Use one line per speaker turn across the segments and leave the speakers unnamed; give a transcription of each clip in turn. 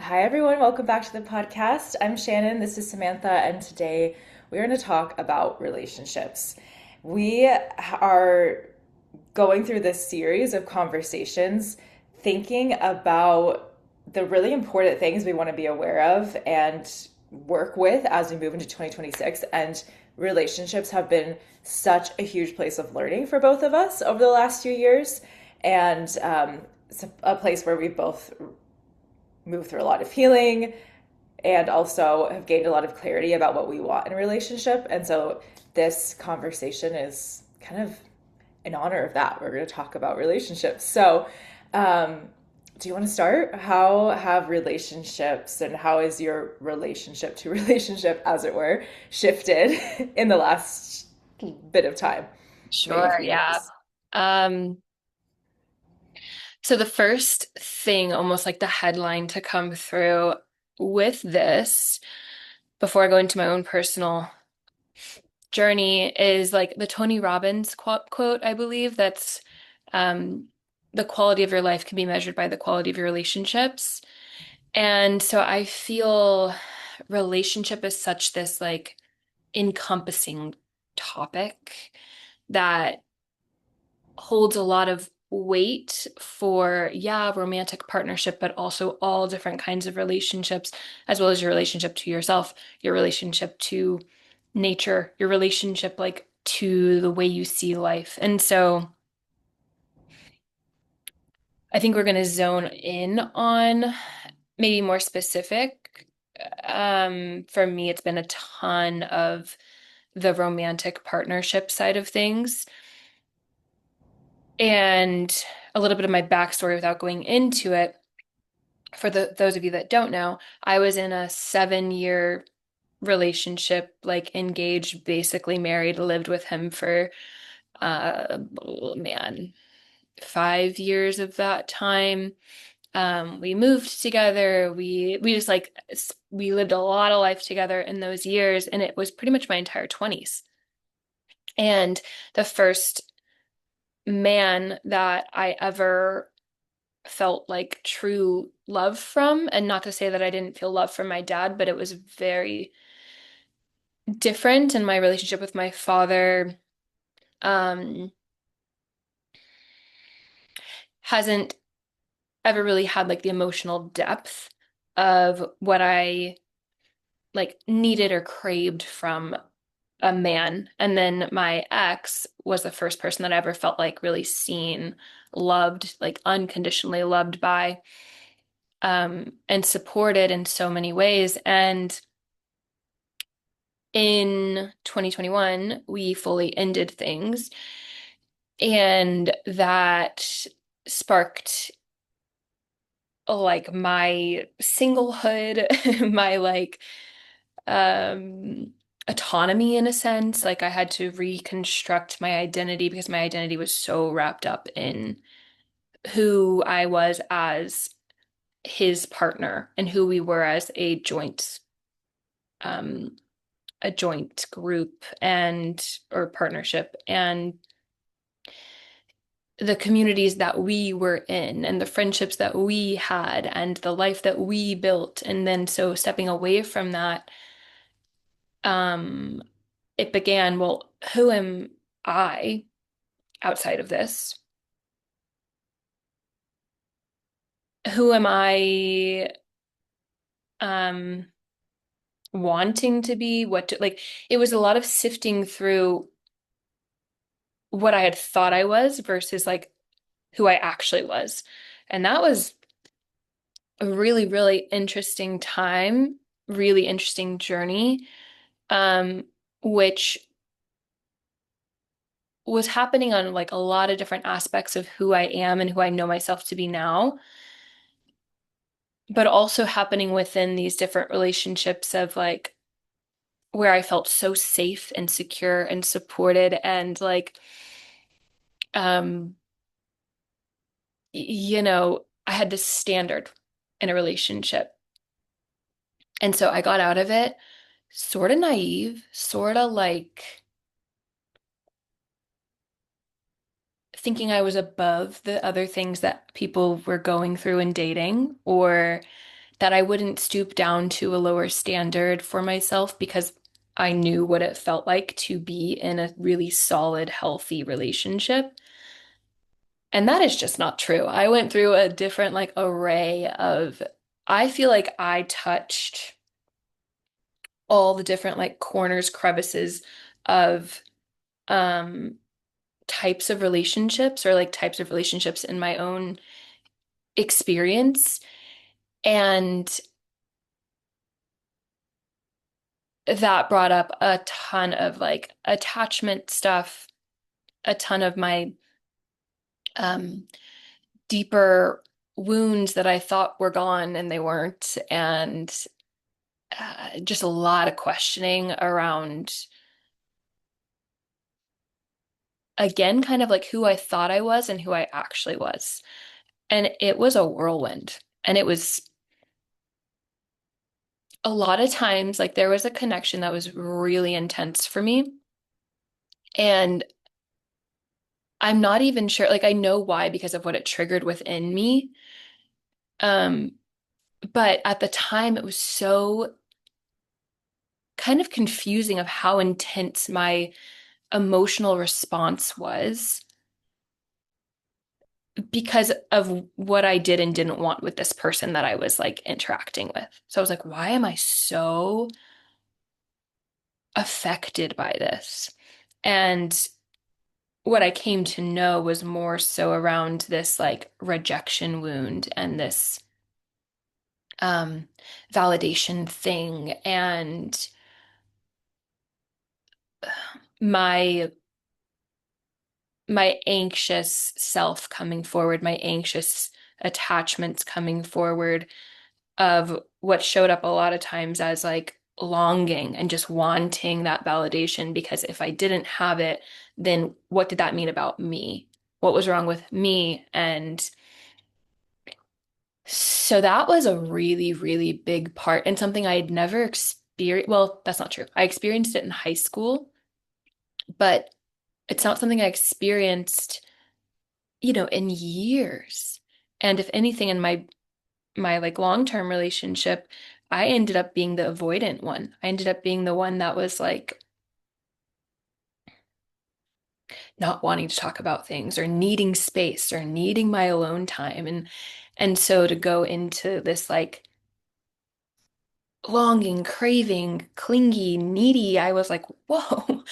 Hi, everyone. Welcome back to the podcast. I'm Shannon. This is Samantha. And today we're going to talk about relationships. We are going through this series of conversations thinking about the really important things we want to be aware of and work with as we move into 2026. And relationships have been such a huge place of learning for both of us over the last few years. And it's a place where we both moved through a lot of healing and also have gained a lot of clarity about what we want in a relationship. And so this conversation is kind of in honor of that. We're going to talk about relationships. So, do you want to start? How have relationships and how is your relationship to relationship, as it were, shifted in the last bit of time? Maybe
Sure,
few
yeah.
years.
Um, so the first thing, almost like the headline to come through with this, before I go into my own personal journey, is like the Tony Robbins quote, I believe, that's um, the quality of your life can be measured by the quality of your relationships. And so I feel relationship is such this like encompassing topic that holds a lot of weight for, yeah, romantic partnership, but also all different kinds of relationships, as well as your relationship to yourself, your relationship to nature, your relationship like to the way you see life. And so I think we're going to zone in on maybe more specific. For me, it's been a ton of the romantic partnership side of things. And a little bit of my backstory without going into it. For those of you that don't know, I was in a 7 year relationship, like engaged, basically married, lived with him for oh man, 5 years of that time. We moved together. We just like we lived a lot of life together in those years, and it was pretty much my entire 20s. And the first man that I ever felt like true love from. And not to say that I didn't feel love from my dad, but it was very different. And my relationship with my father um, hasn't ever really had like the emotional depth of what I like needed or craved from a man. And then my ex was the first person that I ever felt like really seen, loved, like unconditionally loved by, and supported in so many ways. And in 2021, we fully ended things, and that sparked like my singlehood, my like um autonomy in a sense. Like I had to reconstruct my identity because my identity was so wrapped up in who I was as his partner and who we were as um a joint group and or partnership, and the communities that we were in and the friendships that we had and the life that we built. And then so stepping away from that, um, it began, well, who am I outside of this? Who am I um wanting to be? What to, like it was a lot of sifting through what I had thought I was versus like who I actually was. And that was a really, really interesting time, really interesting journey, um, which was happening on like a lot of different aspects of who I am and who I know myself to be now, but also happening within these different relationships of like where I felt so safe and secure and supported and like, um, I had this standard in a relationship. And so I got out of it sort of naive, sort of like thinking I was above the other things that people were going through in dating, or that I wouldn't stoop down to a lower standard for myself because I knew what it felt like to be in a really solid, healthy relationship. And that is just not true. I went through a different like array of, I feel like I touched all the different like corners, crevices of um types of relationships or like types of relationships in my own experience. And that brought up a ton of like attachment stuff, a ton of my um deeper wounds that I thought were gone and they weren't, and just a lot of questioning around, again, kind of like who I thought I was and who I actually was. And it was a whirlwind. And it was a lot of times like there was a connection that was really intense for me. And I'm not even sure, like I know why because of what it triggered within me. Um, but at the time it was so kind of confusing of how intense my emotional response was because of what I did and didn't want with this person that I was like interacting with. So I was like, why am I so affected by this? And what I came to know was more so around this like rejection wound and this um validation thing and my my anxious self coming forward, my anxious attachments coming forward of what showed up a lot of times as like longing and just wanting that validation because if I didn't have it, then what did that mean about me? What was wrong with me? And so that was a really, really big part and something I had never experienced. Well, that's not true. I experienced it in high school, but it's not something I experienced, in years. And if anything, in my like long-term relationship, I ended up being the avoidant one. I ended up being the one that was like not wanting to talk about things or needing space or needing my alone time. And so to go into this like longing, craving, clingy, needy, I was like, whoa,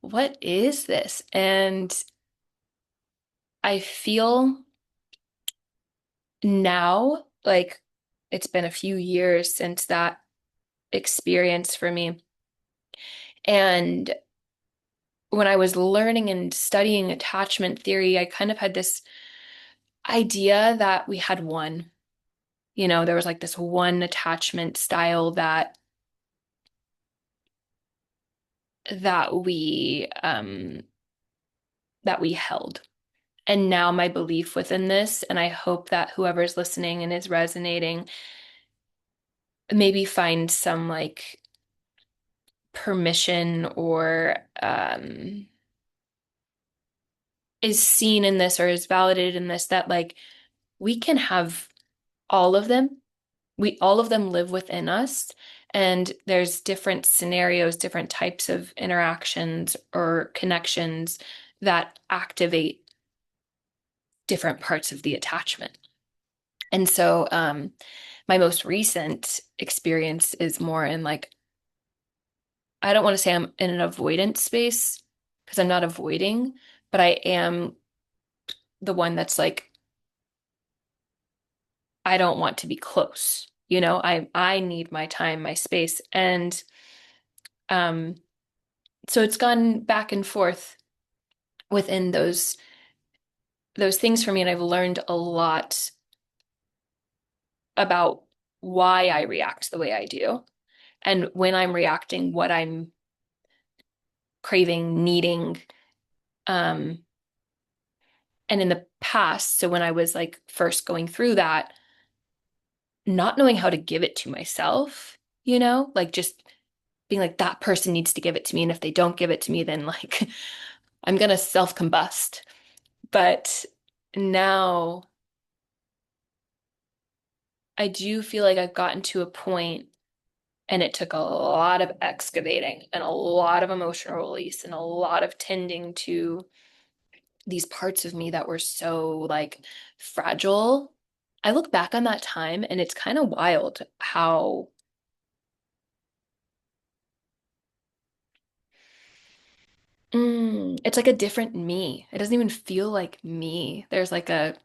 what is this? And I feel now like it's been a few years since that experience for me. And when I was learning and studying attachment theory, I kind of had this idea that we had one. There was like this one attachment style that we held. And now my belief within this, and I hope that whoever's listening and is resonating, maybe find some like permission or is seen in this or is validated in this that like we can have all of them. We all of them live within us. And there's different scenarios, different types of interactions or connections that activate different parts of the attachment. And so, my most recent experience is more in like, I don't want to say I'm in an avoidance space because I'm not avoiding, but I am the one that's like, I don't want to be close. I need my time, my space. And um, so it's gone back and forth within those things for me, and I've learned a lot about why I react the way I do. And when I'm reacting, what I'm craving, needing, um, and in the past, so when I was like first going through that, not knowing how to give it to myself, like just being like, that person needs to give it to me. And if they don't give it to me, then like I'm gonna self-combust. But now I do feel like I've gotten to a point, and it took a lot of excavating and a lot of emotional release and a lot of tending to these parts of me that were so like fragile. I look back on that time and it's kind of wild how it's like a different me. It doesn't even feel like me. There's like a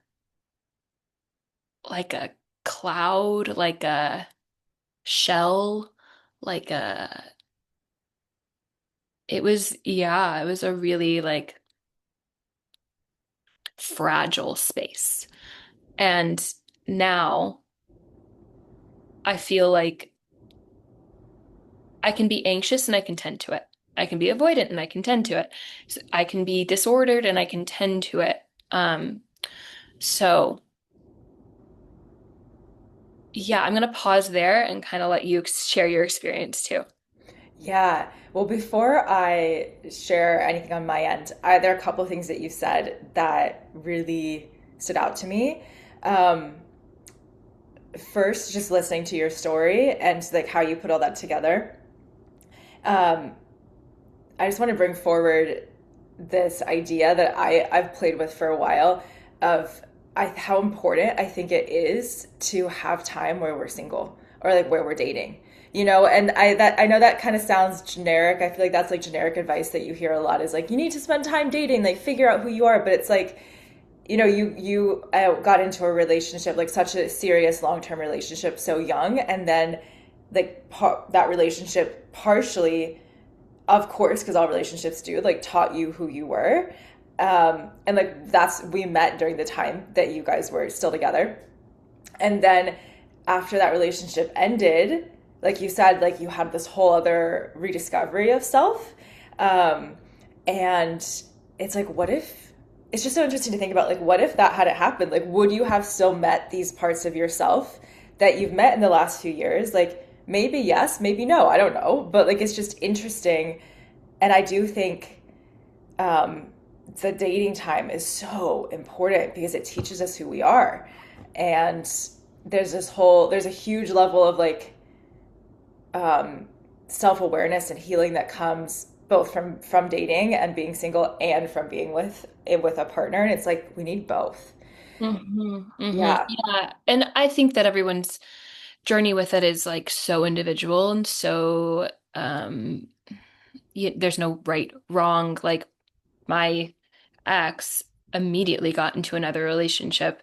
cloud, like a shell, like a it was yeah, it was a really like fragile space. And now I feel like I can be anxious and I can tend to it. I can be avoidant and I can tend to it. So I can be disordered and I can tend to it. Um, so yeah, I'm gonna pause there and kind of let you share your experience too.
Yeah. Well, before I share anything on my end, there are a couple of things that you said that really stood out to me. Um, First, just listening to your story and like how you put all that together. Um, I just want to bring forward this idea that I've played with for a while of how important I think it is to have time where we're single or like where we're dating. You know, and I know that kind of sounds generic. I feel like that's like generic advice that you hear a lot is like you need to spend time dating, like figure out who you are, but it's like you got into a relationship, like such a serious long-term relationship so young, and then like that relationship partially, of course, because all relationships do, like taught you who you were. And like we met during the time that you guys were still together. And then after that relationship ended, like you said, like you had this whole other rediscovery of self. Um, and it's like, what if it's just so interesting to think about, like, what if that hadn't happened? Like, would you have still met these parts of yourself that you've met in the last few years? Like, maybe yes, maybe no, I don't know. But like, it's just interesting. And I do think um, the dating time is so important because it teaches us who we are. And there's a huge level of like um, self awareness and healing that comes both from dating and being single and from being with a partner. And it's like we need both. Yeah.
Yeah. And I think that everyone's journey with it is like so individual and so there's no right, wrong. Like my ex immediately got into another relationship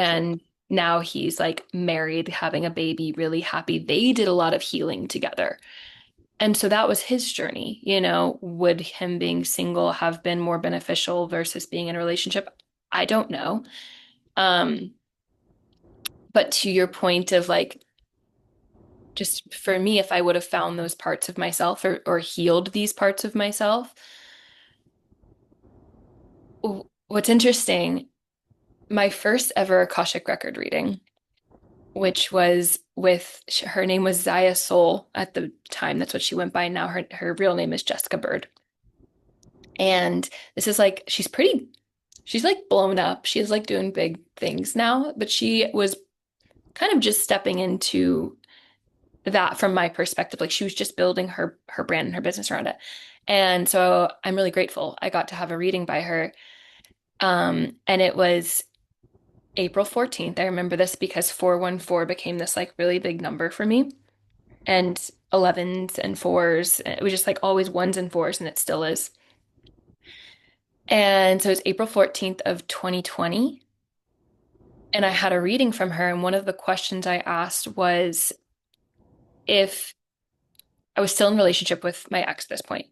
Sure.
and now he's like married, having a baby, really happy. They did a lot of healing together. And so that was his journey, you know, would him being single have been more beneficial versus being in a relationship? I don't know. Um, but to your point of like, just for me, if I would have found those parts of myself or healed these parts of myself, what's interesting, my first ever Akashic record reading, which was with her name was Zaya Soul at the time. That's what she went by. Now her real name is Jessica Bird. And this is like she's like blown up. She's like doing big things now, but she was kind of just stepping into that from my perspective. Like she was just building her brand and her business around it. And so I'm really grateful I got to have a reading by her. And it was April 14th. I remember this because 414 became this like really big number for me. And 11s and fours. It was just like always ones and fours, and it still is. And so it's April 14th of 2020. And I had a reading from her, and one of the questions I asked was if I was still in a relationship with my ex at this point,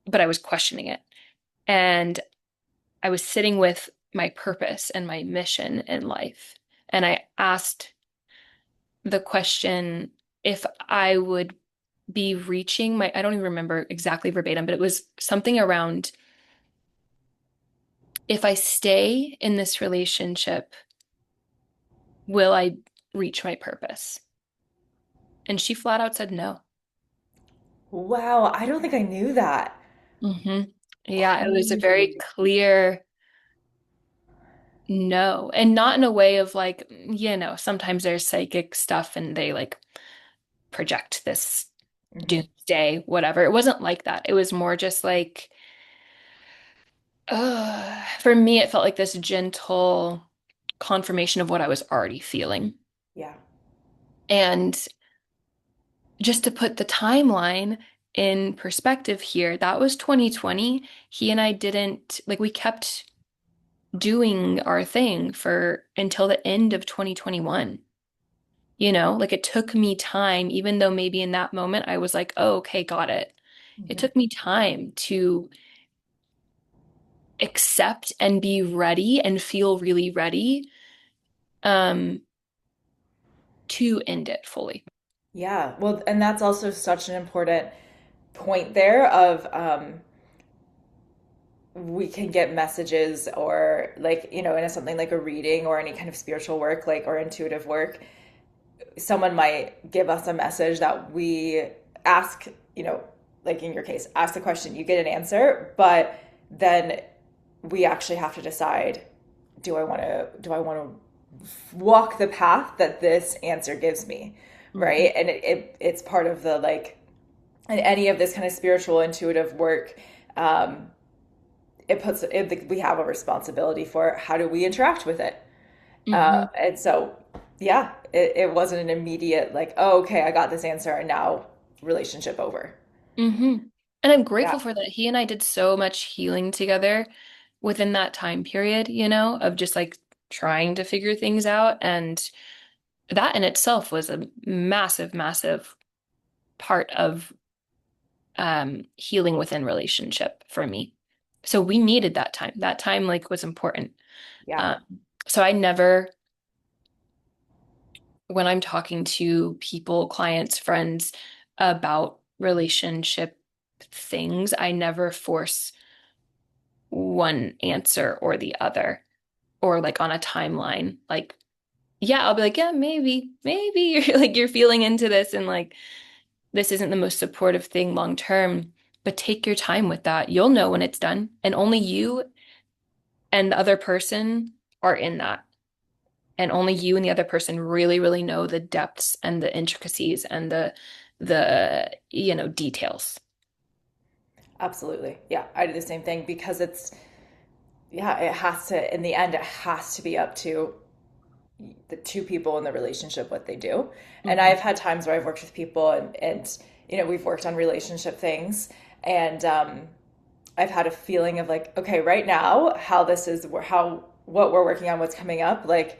but I was questioning it. And I was sitting with my purpose and my mission in life. And I asked the question if I would be reaching my, I don't even remember exactly verbatim, but it was something around if I stay in this relationship, will I reach my purpose? And she flat out said no.
Wow, I don't think I knew that.
hmm Yeah, it was a very
Crazy.
clear No, and not in a way of like, sometimes there's psychic stuff and they like project this
Hmm.
doomsday, whatever. It wasn't like that. It was more just like, for me, it felt like this gentle confirmation of what I was already feeling.
Yeah.
And just to put the timeline in perspective here, that was 2020. He and I didn't, like, we kept doing our thing for until the end of 2021. Like it took me time, even though maybe in that moment I was like, oh, okay, got it. It
Hmm.
took me time to accept and be ready and feel really ready um to end it fully.
Yeah. Well, and that's also such an important point there of we can get messages or like, in something like a reading or any kind of spiritual work, like or intuitive work, someone might give us a message that we ask, like in your case, ask the question, you get an answer, but then we actually have to decide, do I want to walk the path that this answer gives me,
Mhm.
right? And it's part of the like in any of this kind of spiritual intuitive work, um, we have a responsibility for how do we interact with it.
Hmm.
And so, yeah, it wasn't an immediate like, oh, okay, I got this answer, and now relationship over.
Hmm. And I'm
Yeah.
grateful for that. He and I did so much healing together within that time period, of just like trying to figure things out. And that in itself was a massive, massive part of healing within relationship for me. So we needed that time. That time like was important.
Yeah.
Um, so I never, when I'm talking to people, clients, friends about relationship things, I never force one answer or the other or like on a timeline. Like, yeah, I'll be like, yeah, maybe you're like you're feeling into this and like this isn't the most supportive thing long term, but take your time with that. You'll know when it's done, and only you and the other person are in that. And only you and the other person really, really know the depths and the intricacies and the details.
Absolutely. Yeah, I do the same thing because yeah, it has to, in the end, it has to be up to the two people in the relationship what they do. And
Mhm.
I've had times where I've worked with people and we've worked on relationship things, and I've had a feeling of like, okay, right now, how this is, how what we're working on, what's coming up, like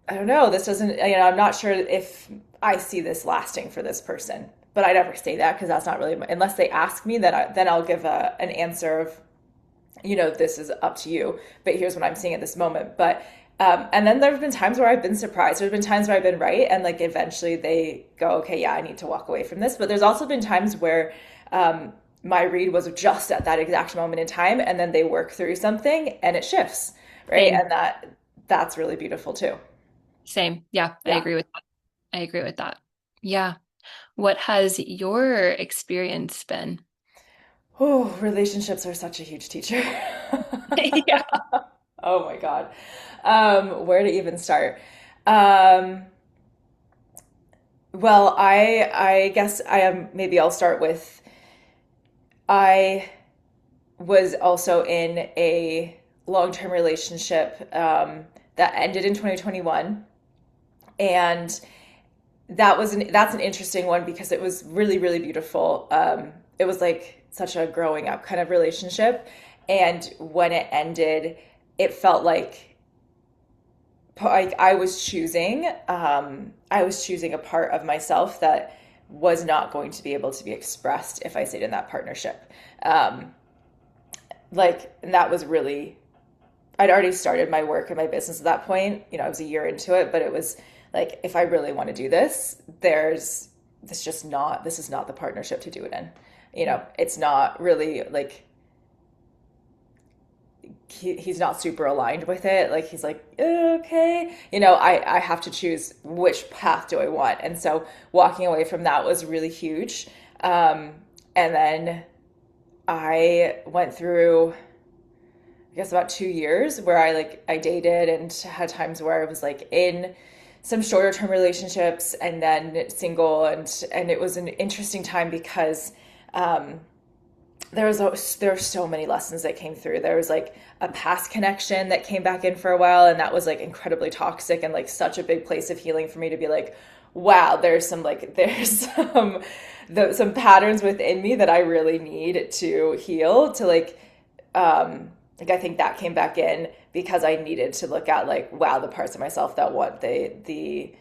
I don't know, this doesn't, I'm not sure if I see this lasting for this person. But I never say that because that's not really, unless they ask me, then I'll give an answer of, this is up to you, but here's what I'm seeing at this moment. But, and then there have been times where I've been surprised. There have been times where I've been right. And like eventually they go, okay, yeah, I need to walk away from this. But there's also been times where, my read was just at that exact moment in time. And then they work through something and it shifts. Right.
Same,
And that's really beautiful too.
same. Yeah, I
Yeah.
agree with that. I agree with that. Yeah. What has your experience been?
Oh, relationships are such a huge teacher.
Yeah.
Oh my God. Where to even start? Um, well, I guess I am maybe I'll start with I was also in a long-term relationship that ended in 2021, and that's an interesting one because it was really really beautiful. It was like such a growing up kind of relationship, and when it ended, it felt like I was choosing a part of myself that was not going to be able to be expressed if I stayed in that partnership. Um, and that was really, I'd already started my work and my business at that point. I was a year into it, but it was like, if I really want to do this, this is not the partnership to do it in. It's not really like, he's not super aligned with it. Like he's like, okay, I have to choose which path do I want. And so walking away from that was really huge. And then I went through I guess about 2 years where I dated and had times where I was like in some shorter term relationships and then single, and it was an interesting time because um, there were so many lessons that came through. There was like a past connection that came back in for a while, and that was like incredibly toxic and like such a big place of healing for me to be like, wow, there's some patterns within me that I really need to heal to like I think that came back in because I needed to look at like, wow, the parts of myself that want the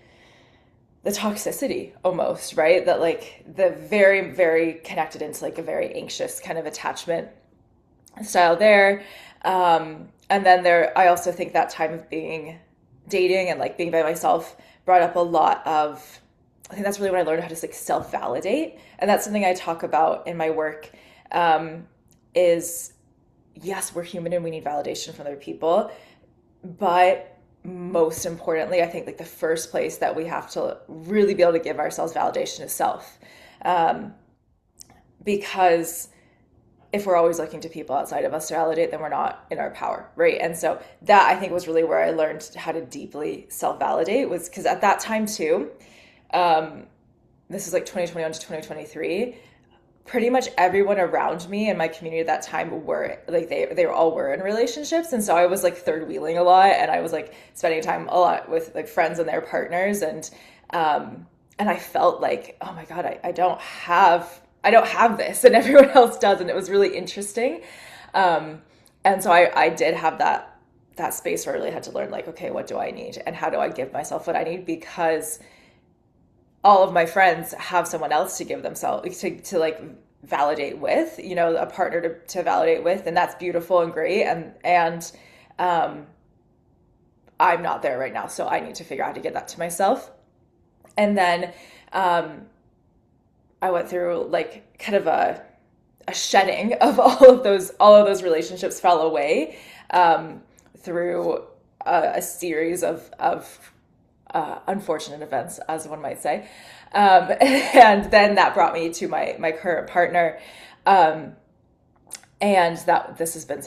toxicity almost, right? That like the very, very connected into like a very anxious kind of attachment style there. And then I also think that time of being dating and like being by myself brought up a lot of, I think that's really when I learned how to like self validate. And that's something I talk about in my work, is yes, we're human and we need validation from other people, but most importantly, I think like the first place that we have to really be able to give ourselves validation is self. Um, because if we're always looking to people outside of us to validate, then we're not in our power, right? And so that I think was really where I learned how to deeply self validate, was because at that time too, um, this is like 2021 to 2023, pretty much everyone around me in my community at that time were like they all were in relationships, and so I was like third wheeling a lot, and I was like spending time a lot with like friends and their partners, and I felt like, oh my god, I don't have this and everyone else does, and it was really interesting. um and so I did have that space where I really had to learn like, okay, what do I need and how do I give myself what I need, because all of my friends have someone else to give themselves to like validate with, a partner to validate with, and that's beautiful and great. And um, I'm not there right now, so I need to figure out how to get that to myself. And then um, I went through like kind of a shedding of all of those relationships fell away, through a series of unfortunate events, as one might say. And then that brought me to my current partner. Um, and that this has been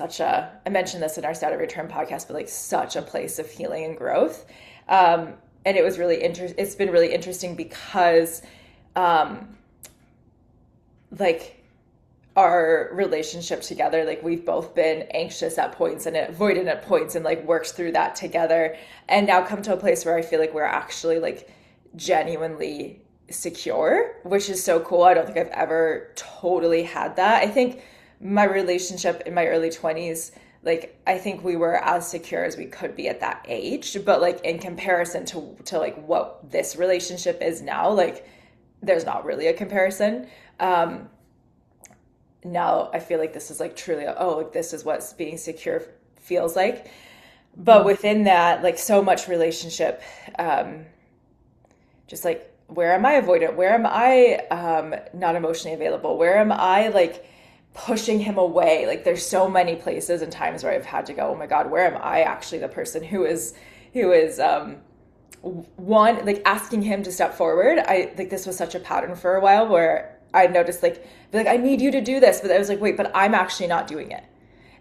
I mentioned this in our Saturday Return podcast, but like such a place of healing and growth. And it's been really interesting because, um, like our relationship together, like we've both been anxious at points and avoidant at points and like worked through that together, and now come to a place where I feel like we're actually like genuinely secure, which is so cool. I don't think I've ever totally had that. I think my relationship in my early 20s, like I think we were as secure as we could be at that age, but like in comparison to like what this relationship is now, like there's not really a comparison. Now I feel like this is like truly, oh, like this is what being secure feels like. But within that, like so much relationship, um, just like, where am I avoidant? Where am I not emotionally available? Where am I like pushing him away? Like there's so many places and times where I've had to go, oh my God, where am I actually the person who is one, like asking him to step forward. I like this was such a pattern for a while where I noticed like I need you to do this, but I was like, wait, but I'm actually not doing it.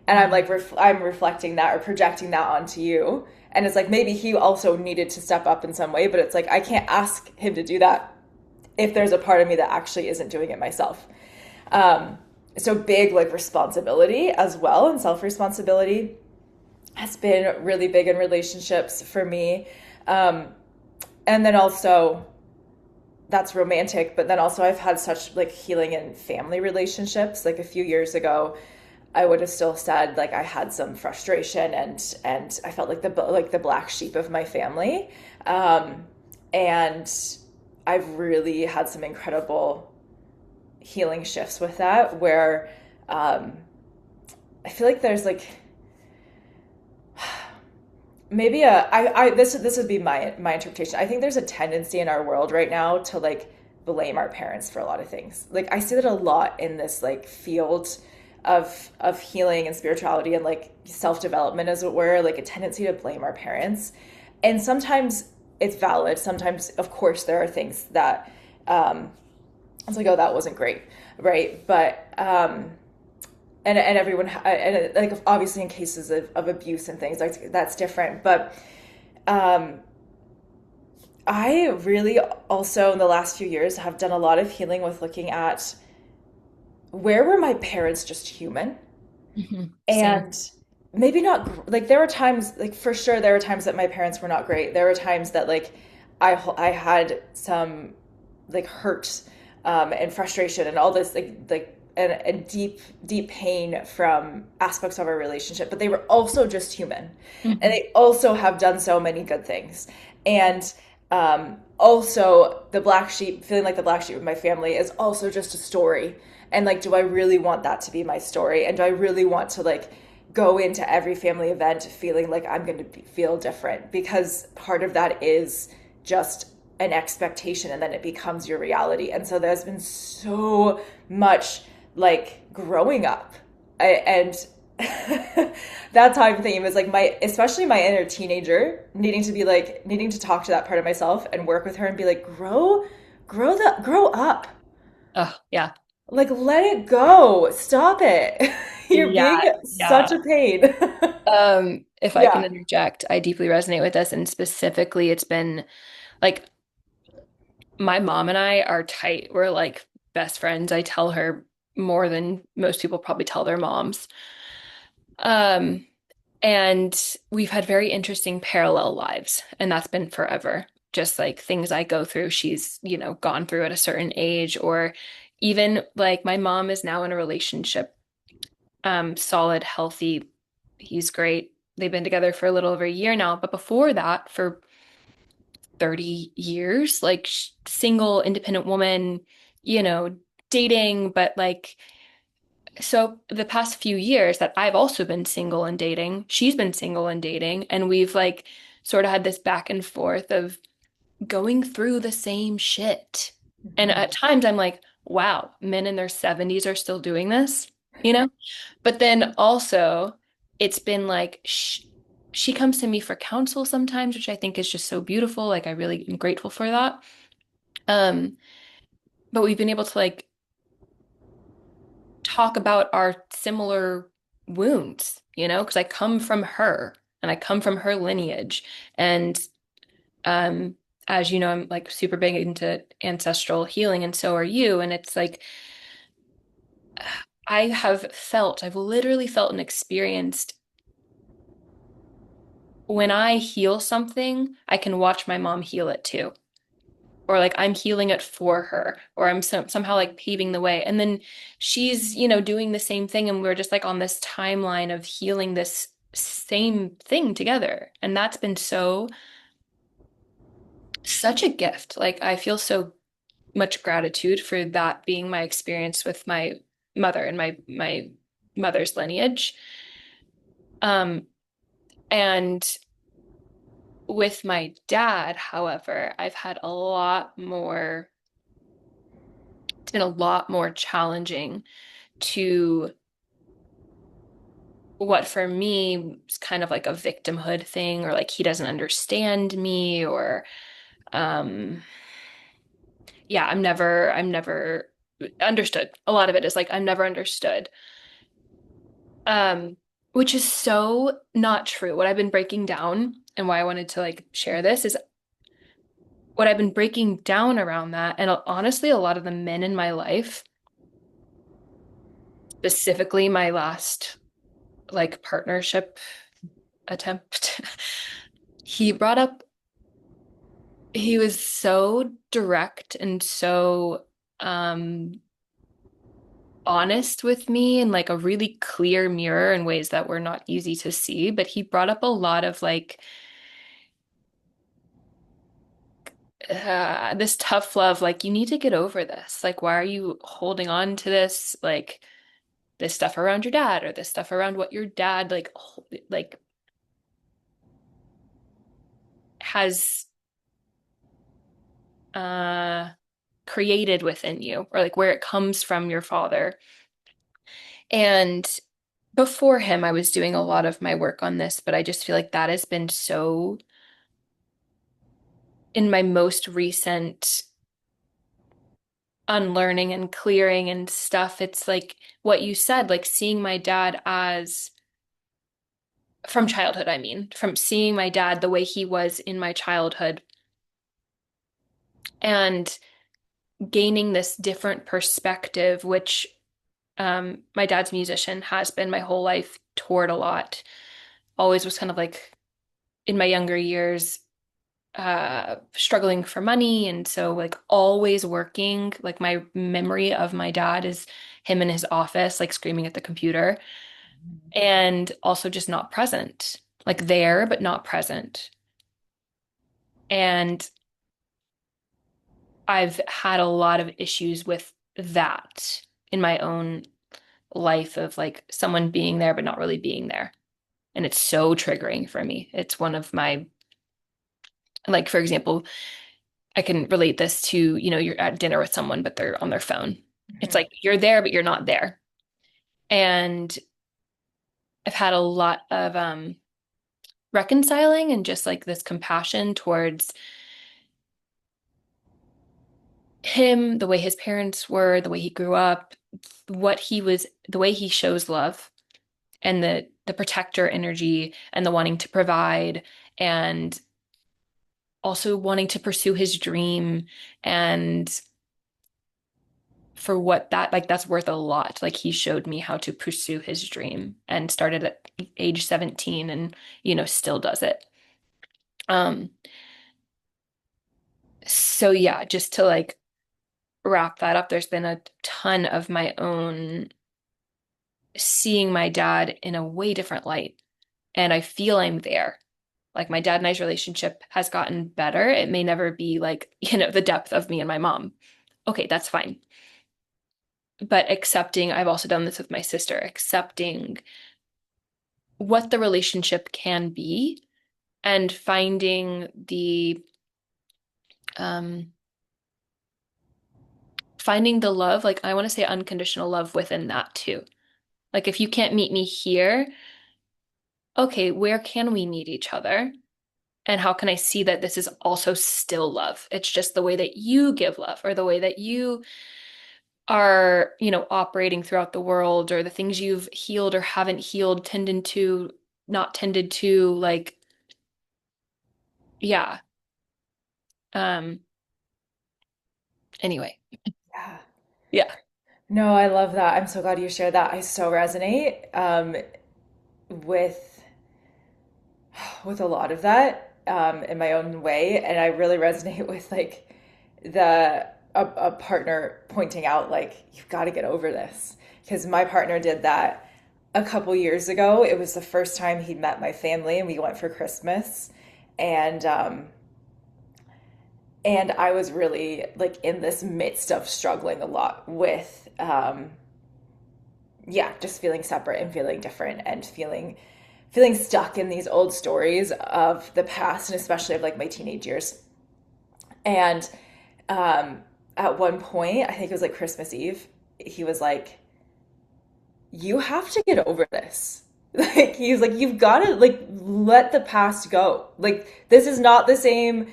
And I'm like, I'm reflecting that or projecting that onto you. And it's like, maybe he also needed to step up in some way, but it's like, I can't ask him to do that if there's a part of me that actually isn't doing it myself. Um, so big like responsibility as well, and self-responsibility has been really big in relationships for me. Um, and then also that's romantic, but then also I've had such like healing in family relationships. Like a few years ago, I would have still said like I had some frustration, and I felt like the black sheep of my family. Um, and I've really had some incredible healing shifts with that, where um, I feel like there's like maybe this would be my interpretation. I think there's a tendency in our world right now to like blame our parents for a lot of things. Like I see that a lot in this like field of healing and spirituality and like self-development, as it were, like a tendency to blame our parents. And sometimes it's valid. Sometimes of course there are things that it's like, oh, that wasn't great, right? But and everyone and like obviously in cases of abuse and things like that's different, but um I really also in the last few years have done a lot of healing with looking at where were my parents just human.
Same.
And maybe not like there were times like for sure there were times that my parents were not great. There were times that like I had some like hurt and frustration and all this like and deep pain from aspects of our relationship, but they were also just human, and
Mhm.
they also have done so many good things. And also the black sheep, feeling like the black sheep of my family, is also just a story. And like, do I really want that to be my story? And do I really want to like go into every family event feeling like I'm going to feel different? Because part of that is just an expectation, and then it becomes your reality. And so there's been so much like growing up. And that's how I'm thinking, is like my, especially my inner teenager needing to be like needing to talk to that part of myself and work with her and be like, grow up.
Oh, yeah.
Like, let it go. Stop it. You're being
Yeah,
such
yeah.
a pain.
If I can
Yeah.
interject, I deeply resonate with this, and specifically, it's been like my mom and I are tight. We're like best friends. I tell her more than most people probably tell their moms. Um, and we've had very interesting parallel lives, and that's been forever. Just like things I go through, she's, gone through at a certain age, or even like my mom is now in a relationship, solid, healthy. He's great. They've been together for a little over a year now, but before that, for 30 years, like single, independent woman, you know, dating, but like, so the past few years that I've also been single and dating, she's been single and dating, and we've like sort of had this back and forth of going through the same shit. And at
Mhm.
times I'm like, wow, men in their 70s are still doing this, you know? But then also, it's been like she comes to me for counsel sometimes, which I think is just so beautiful. Like I really am grateful for that. Um, but we've been able to like talk about our similar wounds, because I come from her and I come from her lineage. And um, as you know, I'm like super big into ancestral healing, and so are you. And it's like I've literally felt and experienced when I heal something, I can watch my mom heal it too. Or like I'm healing it for her, or I'm somehow like paving the way. And then she's, doing the same thing. And we're just like on this timeline of healing this same thing together. And that's been such a gift. Like I feel so much gratitude for that being my experience with my mother and my mother's lineage. Um, and with my dad, however, I've had a lot more, it's been a lot more challenging to what for me is kind of like a victimhood thing, or like he doesn't understand me, or um yeah, I'm never understood. A lot of it is like I'm never understood. Um, which is so not true. What I've been breaking down and why I wanted to like share this is what I've been breaking down around that. And honestly, a lot of the men in my life, specifically my last like partnership attempt, he brought up, he was so direct and so um honest with me and like a really clear mirror in ways that were not easy to see. But he brought up a lot of like this tough love, like you need to get over this. Like, why are you holding on to this? Like this stuff around your dad or this stuff around what your dad like has uh created within you, or like where it comes from your father. And before him, I was doing a lot of my work on this, but I just feel like that has been so in my most recent unlearning and clearing and stuff. It's like what you said, like seeing my dad as from childhood, I mean, from seeing my dad the way he was in my childhood and gaining this different perspective, which my dad's a musician, has been my whole life, toured a lot, always was kind of like in my younger years, struggling for money. And so, like, always working. Like, my memory of my dad is him in his office, like, screaming at the computer, and also just not present, like, there, but not present. And I've had a lot of issues with that in my own life of like someone being there, but not really being there. And it's so triggering for me. It's one of my, like, for example, I can relate this to, you're at dinner with someone, but they're on their phone. It's
Mhm.
like you're there, but you're not there. And I've had a lot of reconciling and just like this compassion towards him, the way his parents were, the way he grew up, what he was, the way he shows love and the protector energy and the wanting to provide and also wanting to pursue his dream and for what that like that's worth a lot. Like he showed me how to pursue his dream and started at age 17 and still does it. Um so yeah, just to like wrap that up, there's been a ton of my own seeing my dad in a way different light and I feel I'm there. Like my dad and I's relationship has gotten better. It may never be like, the depth of me and my mom. Okay, that's fine. But accepting, I've also done this with my sister, accepting what the relationship can be and um finding the love, like I want to say unconditional love within that too. Like if you can't meet me here, okay, where can we meet each other? And how can I see that this is also still love? It's just the way that you give love or the way that you are, operating throughout the world or the things you've healed or haven't healed, tended to, not tended to, like, yeah. Um, anyway,
Yeah.
yeah.
No, I love that. I'm so glad you shared that. I so resonate with a lot of that in my own way, and I really resonate with like a partner pointing out like you've got to get over this because my partner did that a couple years ago. It was the first time he met my family, and we went for Christmas, and I was really like in this midst of struggling a lot with yeah, just feeling separate and feeling different and feeling stuck in these old stories of the past and especially of like my teenage years. And um, at one point, I think it was like Christmas Eve, he was like, "You have to get over this." Like he's like, "You've got to like let the past go. Like this is not the same.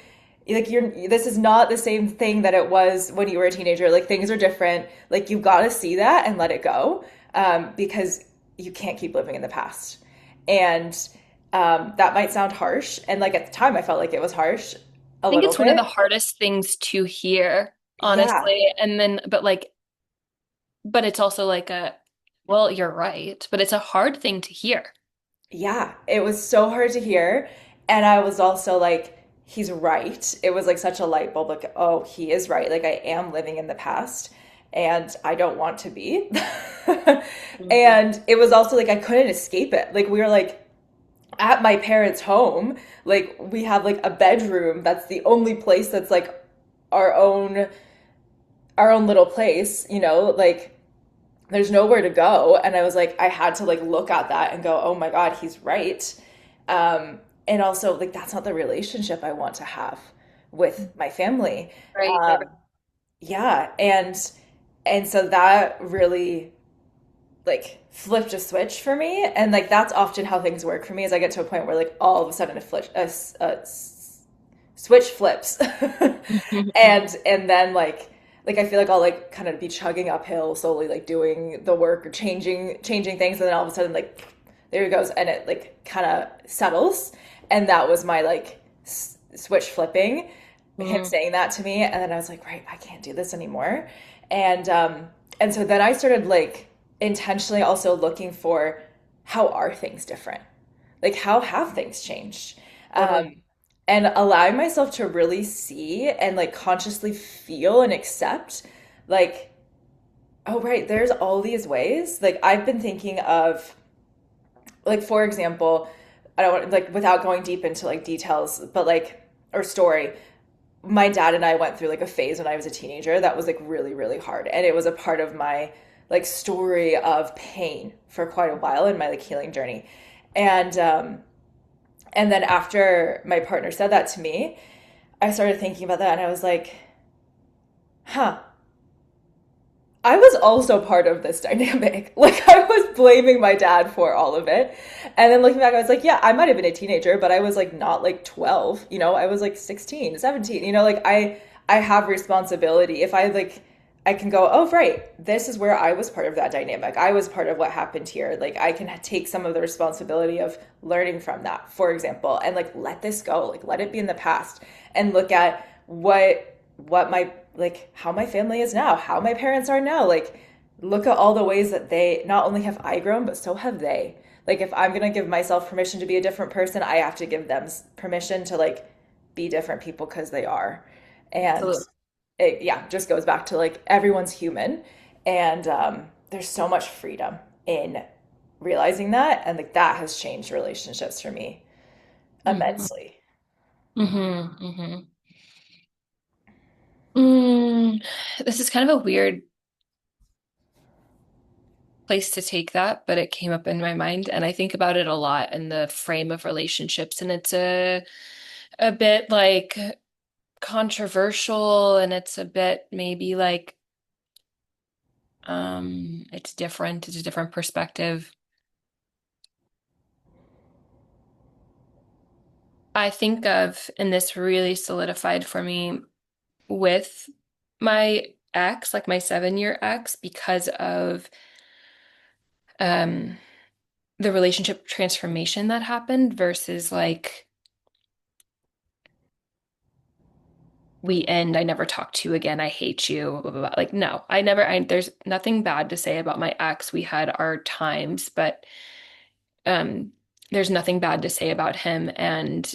Like you're this is not the same thing that it was when you were a teenager. Like things are different. Like you've got to see that and let it go, because you can't keep living in the past." And that might sound harsh, and like at the time, I felt like it was harsh a
I think
little
it's one of the
bit.
hardest things to hear,
Yeah,
honestly. And then, but it's also like well, you're right, but it's a hard thing to hear.
yeah, it was so hard to hear. And I was also like, he's right. It was like such a light bulb, like, oh, he is right. Like, I am living in the past and I don't want to be.
Mhm.
And it was also like, I couldn't escape it. Like, we were like at my parents' home, like, we have like a bedroom that's the only place that's like our own, our own little place, like, there's nowhere to go. And I was like, I had to like look at that and go, oh my God, he's right. And also like, that's not the relationship I want to have with my family.
Right.
Um, yeah. And so that really like flipped a switch for me. And like, that's often how things work for me is I get to a point where like all of a sudden a switch flips. And then like like I feel like I'll like kind of be chugging uphill slowly, like doing the work or changing things, and then all of a sudden like there it goes, and it like kind of settles. And that was my like switch flipping, him
Mm,
saying that to me, and then I was like, right, I can't do this anymore. And so then I started like intentionally also looking for how are things different, like how have things changed,
totally.
and allowing myself to really see and like consciously feel and accept like, oh right, there's all these ways. Like I've been thinking of, like for example, I don't want like without going deep into like details, but like or story, my dad and I went through like a phase when I was a teenager that was like really, really hard. And it was a part of my like story of pain for quite a while in my like healing journey. And and then after my partner said that to me, I started thinking about that and I was like, huh, I was also part of this dynamic. Like I was blaming my dad for all of it. And then looking back, I was like, yeah, I might have been a teenager, but I was like not like 12, you know, I was like 16, 17, you know, like I have responsibility. If I like I can go, oh right, this is where I was part of that dynamic. I was part of what happened here. Like I can take some of the responsibility of learning from that, for example, and like let this go, like let it be in the past and look at what my like how my family is now, how my parents are now. Like look at all the ways that they not only have I grown, but so have they. Like if I'm gonna give myself permission to be a different person, I have to give them permission to like be different people because they are. And
Absolutely.
it yeah, just goes back to like everyone's human, and there's so much freedom in realizing that, and like that has changed relationships for me
Hmm.
immensely.
Hmm. Hmm. Mm, this is kind of a weird place to take that, but it came up in my mind, and I think about it a lot in the frame of relationships, and it's a bit like controversial, and it's a bit maybe like it's different, it's a different perspective. I think of, and this really solidified for me with my ex, like my 7 year ex, because of um the relationship transformation that happened versus like we end, I never talk to you again, I hate you, blah, blah, blah. Like, no, there's nothing bad to say about my ex. We had our times, but um, there's nothing bad to say about him. And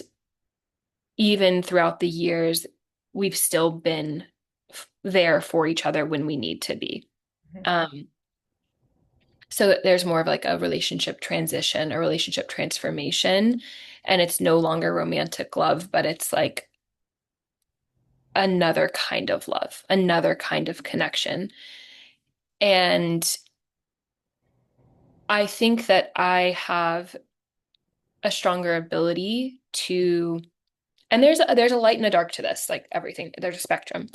even throughout the years, we've still been there for each other when we need to be. Um, so there's more of like a relationship transition, a relationship transformation, and it's no longer romantic love, but it's like another kind of love, another kind of connection. And I think that I have a stronger ability to, and there's a light and a dark to this, like everything, there's a spectrum.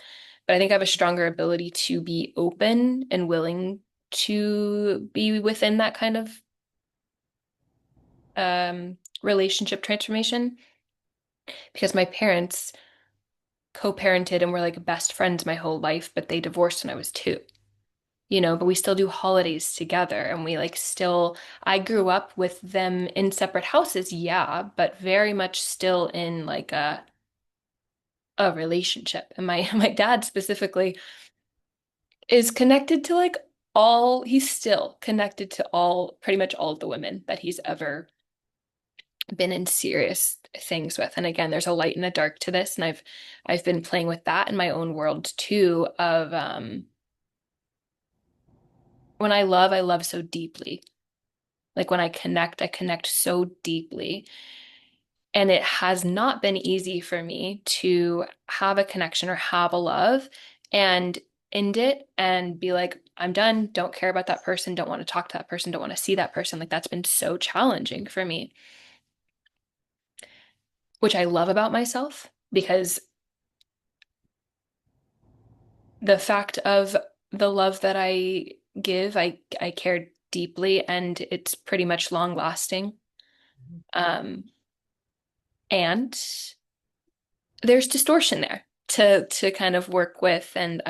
But I think I have a stronger ability to be open and willing to be within that kind of relationship transformation because my parents co-parented and were like best friends my whole life, but they divorced when I was 2. But we still do holidays together and we like still, I grew up with them in separate houses, yeah, but very much still in like a relationship. And my my dad specifically is connected to like he's still connected to all pretty much all of the women that he's ever been in serious things with. And again, there's a light and a dark to this, and I've been playing with that in my own world too of when I love so deeply. Like when I connect so deeply. And it has not been easy for me to have a connection or have a love and end it and be like, I'm done, don't care about that person, don't want to talk to that person, don't want to see that person. Like that's been so challenging for me, which I love about myself because the fact of the love that I give, I care deeply and it's pretty much long lasting. Um, and there's distortion there to kind of work with. And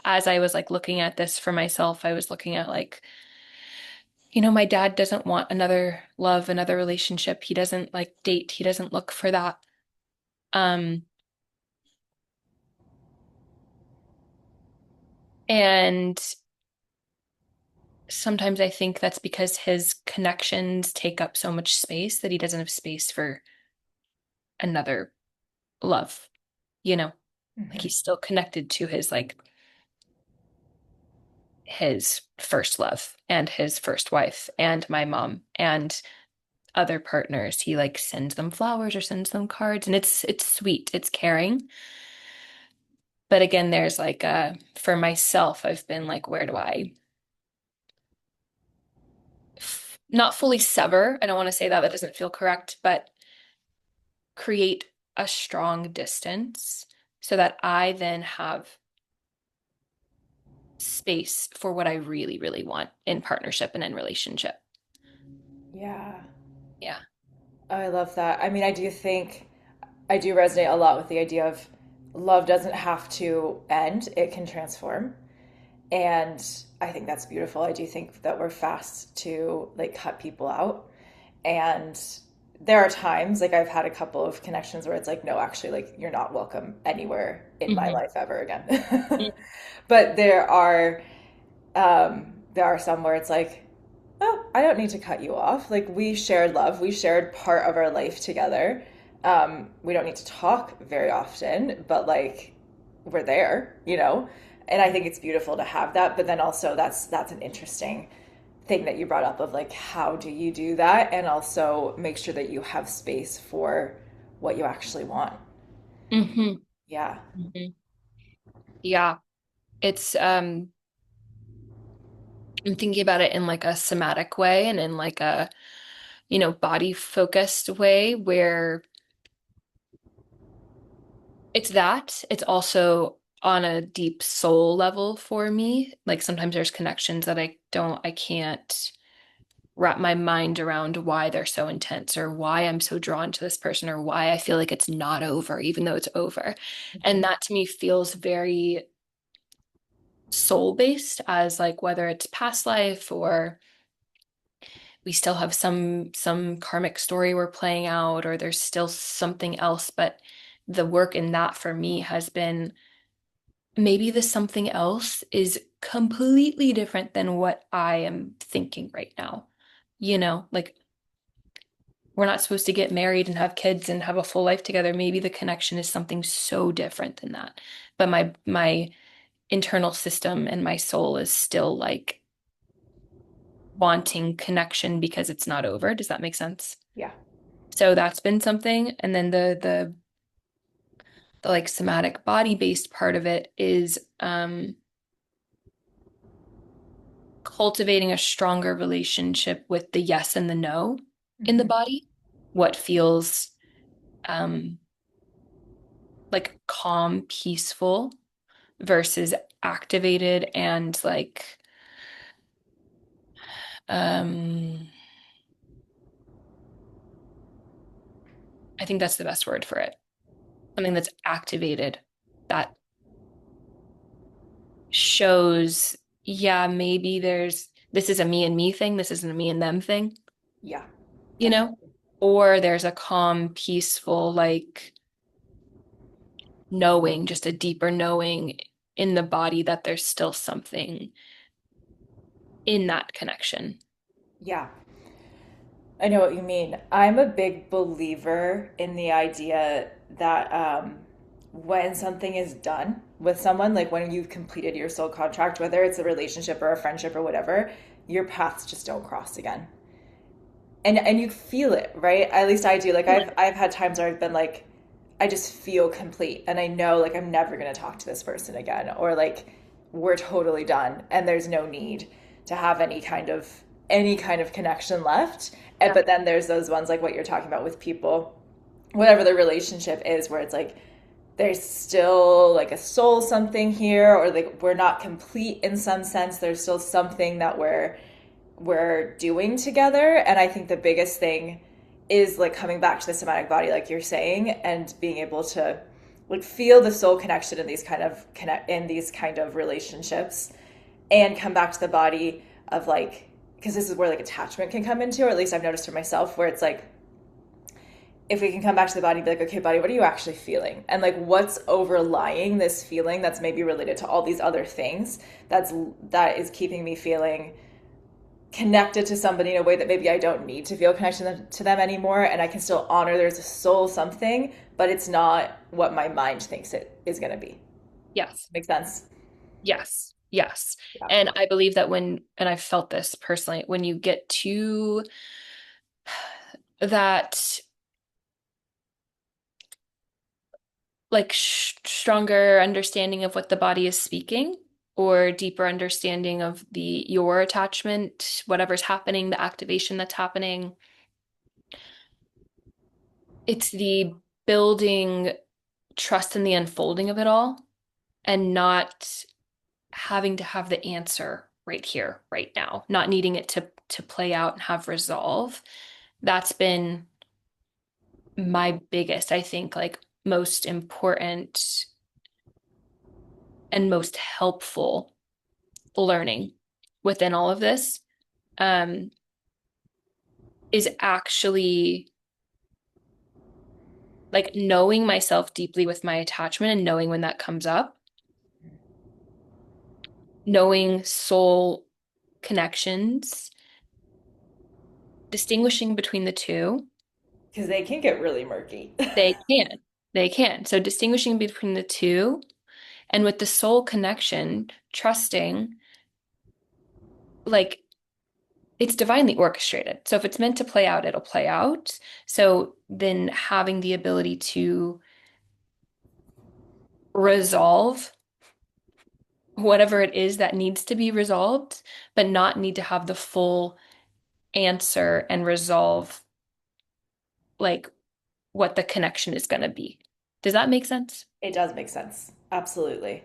as I was like looking at this for myself, I was looking at like, my dad doesn't want another love, another relationship. He doesn't like date. He doesn't look for that. Um, and sometimes I think that's because his connections take up so much space that he doesn't have space for another love, you know, like
Mhm.
he's still connected to his first love and his first wife and my mom and other partners. He like sends them flowers or sends them cards, and it's sweet, it's caring. But again, there's like for myself, I've been like, where do I not fully sever? I don't want to say that, that doesn't feel correct, but create a strong distance so that I then have space for what I really, really want in partnership and in relationship.
Yeah.
Yeah.
I love that. I mean, I do resonate a lot with the idea of love doesn't have to end, it can transform. And I think that's beautiful. I do think that we're fast to like cut people out. And there are times, like I've had a couple of connections where it's like, no, actually, like you're not welcome anywhere in my
Hmm.
life ever again. But there are some where it's like, oh, I don't need to cut you off. Like we shared love, we shared part of our life together. We don't need to talk very often, but like we're there, you know? And I think it's beautiful to have that. But then also that's an interesting thing that you brought up of like how do you do that and also make sure that you have space for what you actually want.
Hmm.
Yeah.
Hmm. Yeah. It's I'm thinking about it in like a somatic way and in like a, body focused way where it's that. It's also on a deep soul level for me. Like sometimes there's connections that I can't wrap my mind around why they're so intense or why I'm so drawn to this person or why I feel like it's not over, even though it's over. And that to me feels very soul based, as like whether it's past life or we still have some karmic story we're playing out or there's still something else. But the work in that for me has been maybe the something else is completely different than what I am thinking right now. Like we're not supposed to get married and have kids and have a full life together. Maybe the connection is something so different than that. But my internal system and my soul is still like wanting connection because it's not over. Does that make sense?
Yeah.
So that's been something. And then the like somatic body-based part of it is cultivating a stronger relationship with the yes and the no in the
Hmm.
body. What feels um like calm, peaceful versus activated and like um I think that's the best word for it. Something that's activated that shows, yeah, maybe this is a me and me thing, this isn't a me and them thing,
Yeah.
you know?
Definitely.
Or there's a calm, peaceful, like knowing, just a deeper knowing in the body that there's still something in that connection.
Yeah. I know what you mean. I'm a big believer in the idea that when something is done with someone, like when you've completed your soul contract, whether it's a relationship or a friendship or whatever, your paths just don't cross again. And you feel it, right? At least I do. Like I've had times where I've been like, I just feel complete, and I know like I'm never gonna talk to this person again, or like we're totally done, and there's no need to have any kind of connection left. And,
Yeah.
but then there's those ones like what you're talking about with people, whatever the relationship is, where it's like there's still like a soul something here, or like we're not complete in some sense. There's still something that we're doing together. And I think the biggest thing is like coming back to the somatic body, like you're saying, and being able to like feel the soul connection in these kind of relationships, and come back to the body of like, because this is where like attachment can come into, or at least I've noticed for myself, where it's like, if we can come back to the body and be like, okay, body, what are you actually feeling? And like, what's overlying this feeling that's maybe related to all these other things that is keeping me feeling connected to somebody in a way that maybe I don't need to feel connected to them anymore. And I can still honor there's a soul something, but it's not what my mind thinks it is going to be.
Yes.
Make sense?
Yes. Yes.
Yeah.
And I believe that and I've felt this personally, when you get to that like stronger understanding of what the body is speaking, or deeper understanding of your attachment, whatever's happening, the activation that's happening, it's the building trust in the unfolding of it all, and not having to have the answer right here, right now, not needing it to play out and have resolve. That's been my biggest, I think, like most important and most helpful learning within all of this, um, is actually like knowing myself deeply with my attachment, and knowing when that comes up, knowing soul connections, distinguishing between the two.
Because they can get really murky.
They can. They can. So distinguishing between the two, and with the soul connection, trusting, like it's divinely orchestrated. So if it's meant to play out, it'll play out. So then having the ability to resolve whatever it is that needs to be resolved, but not need to have the full answer and resolve like what the connection is going to be. Does that make sense?
It does make sense. Absolutely.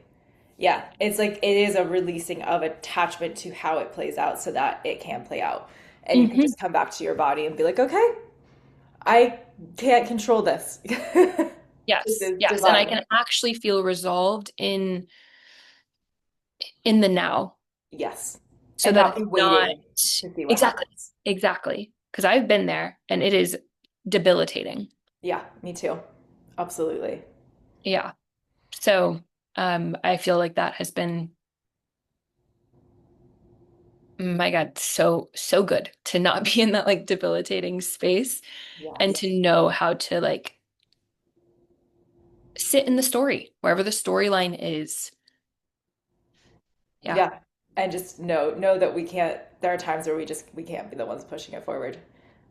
Yeah, it's like it is a releasing of attachment to how it plays out so that it can play out. And you can
Hmm.
just come back to your body and be like, okay, I can't control this. This
Yes,
is
yes. And I
divine.
can actually feel resolved in the now,
Yes.
so
And
that
not
it's
be
not
waiting to see what
exactly,
happens.
exactly. Because I've been there and it is debilitating.
Yeah, me too. Absolutely.
Yeah. So I feel like that has been, my God, so, so good to not be in that like debilitating space, and
Yes.
to know how to like sit in the story, wherever the storyline is. Yeah.
Yeah. And just know that we can't, there are times where we can't be the ones pushing it forward.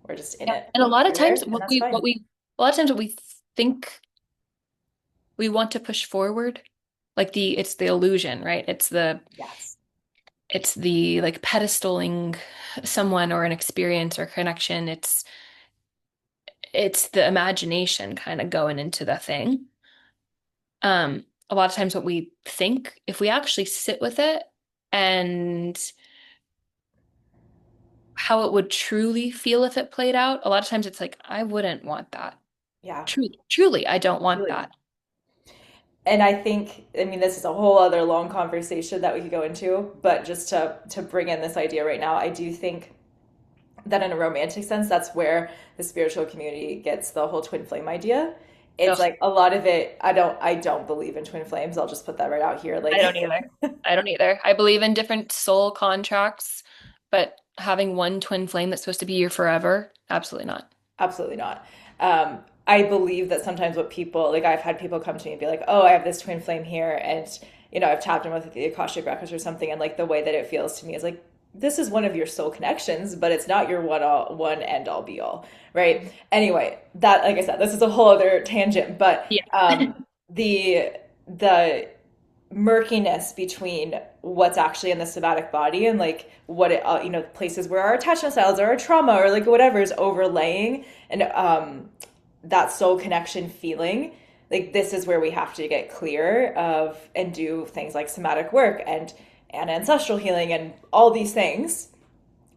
We're just in
Yeah.
it.
And a lot of
We're there,
times
and that's fine.
a lot of times what we think we want to push forward, like it's the illusion, right?
Yes.
It's the like pedestaling someone or an experience or connection. It's the imagination kind of going into the thing. A lot of times what we think, if we actually sit with it and how it would truly feel if it played out, a lot of times it's like, I wouldn't want that.
Yeah.
Truly, truly, I don't want
Really.
that.
And I think, I mean, this is a whole other long conversation that we could go into, but just to bring in this idea right now, I do think that in a romantic sense, that's where the spiritual community gets the whole twin flame idea. It's
Ugh,
like a lot of it, I don't believe in twin flames. I'll just put that right out here.
I don't either. I don't either. I believe in different soul contracts, but having one twin flame that's supposed to be your forever, absolutely not.
Absolutely not. I believe that sometimes what people like, I've had people come to me and be like, "Oh, I have this twin flame here," and I've tapped in with the Akashic records or something, and like the way that it feels to me is like, this is one of your soul connections, but it's not your one end all be all, right? Anyway, that, like I said, this is a whole other tangent, but
Yeah.
the murkiness between what's actually in the somatic body and like what it places where our attachment styles or our trauma or like whatever is overlaying, and that soul connection feeling, like this is where we have to get clear of and do things like somatic work and ancestral healing and all these things,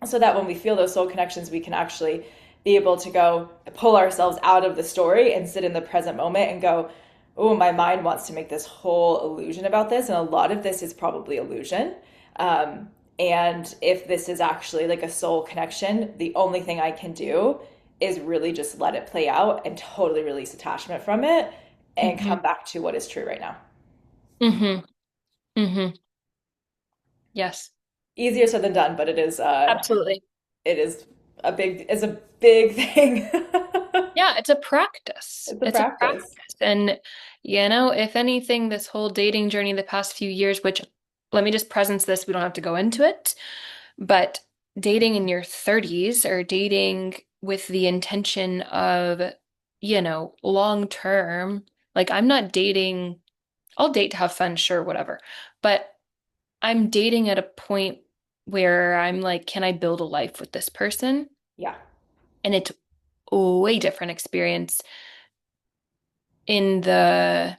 so that when we feel those soul connections we can actually be able to go pull ourselves out of the story and sit in the present moment and go, oh, my mind wants to make this whole illusion about this, and a lot of this is probably illusion. Um, and if this is actually like a soul connection, the only thing I can do is really just let it play out and totally release attachment from it and
Hmm.
come back to what is true right now.
Hmm. Hmm. Yes,
Easier said than done, but
absolutely.
it is a big thing.
Yeah, it's a practice.
It's a
It's a
practice.
practice. And, if anything, this whole dating journey the past few years, which let me just presence this, we don't have to go into it, but dating in your 30s or dating with the intention of, long term, like I'm not dating, I'll date to have fun, sure, whatever. But I'm dating at a point where I'm like, can I build a life with this person?
Yeah.
And it's a way different experience in the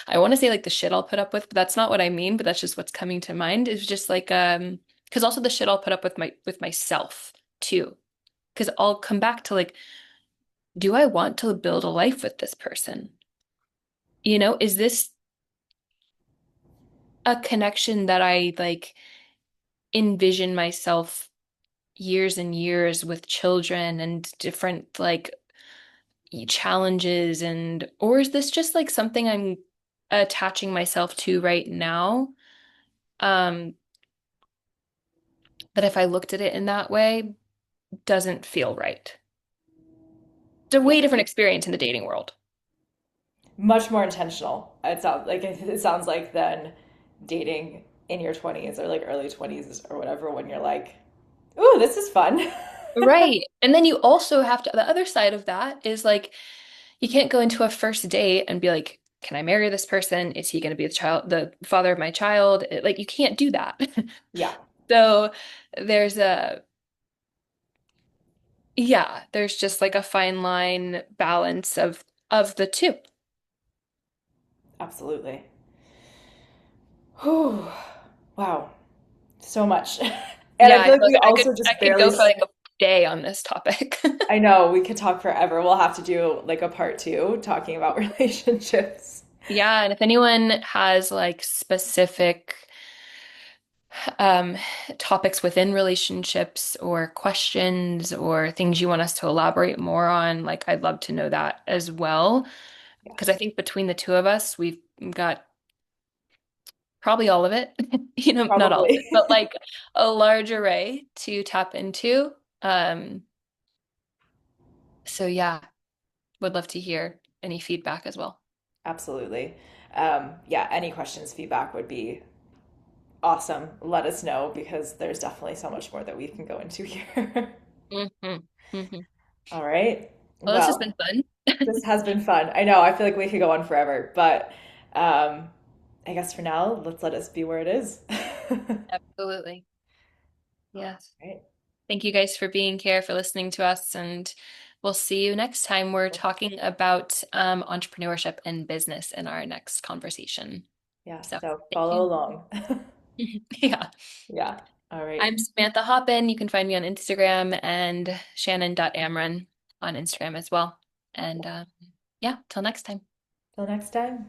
I want to say like the shit I'll put up with, but that's not what I mean, but that's just what's coming to mind. It's just like because also the shit I'll put up with myself too. Because I'll come back to like, do I want to build a life with this person? Is this a connection that I like envision myself years and years with children and different like challenges and or is this just like something I'm attaching myself to right now? Um, that if I looked at it in that way, doesn't feel right. It's a
Yeah.
way different experience in the dating world.
Much more intentional. It sounds like than dating in your 20s or like early 20s or whatever when you're like, "Ooh, this is fun."
Right. And then you also have to, the other side of that is like, you can't go into a first date and be like, can I marry this person? Is he going to be the father of my child? Like, you can't do that.
Yeah,
So there's there's just like a fine line balance of the two.
absolutely. Whew. Wow, so much. And
Yeah,
I
I
feel like
feel
we
like
also
I
just
could
barely,
go for like a day on this topic.
I know we could talk forever. We'll have to do like a part two talking about relationships.
Yeah, and if anyone has like specific um, topics within relationships or questions or things you want us to elaborate more on, like I'd love to know that as well. Because I
Yes,
think between the two of us, we've got probably all of it, not all of
probably.
it, but like a large array to tap into. Um, so yeah, would love to hear any feedback as well.
Absolutely. Yeah, any questions, feedback would be awesome. Let us know because there's definitely so much more that we can go into here.
Hmm. Hmm.
All right.
Well, this has been
Well,
fun.
this has been fun. I know, I feel like we could go on forever, but um, I guess for now, let's let us be where it is. All
Absolutely. Yes.
right.
Thank you guys for being here, for listening to us, and we'll see you next time. We're talking about entrepreneurship and business in our next conversation.
Yeah,
So
so
stay
follow
tuned.
along.
Yeah.
Yeah. All right.
I'm Samantha Hoppin. You can find me on Instagram and Shannon.Amron on Instagram as well. And yeah, till next time.
Till next time.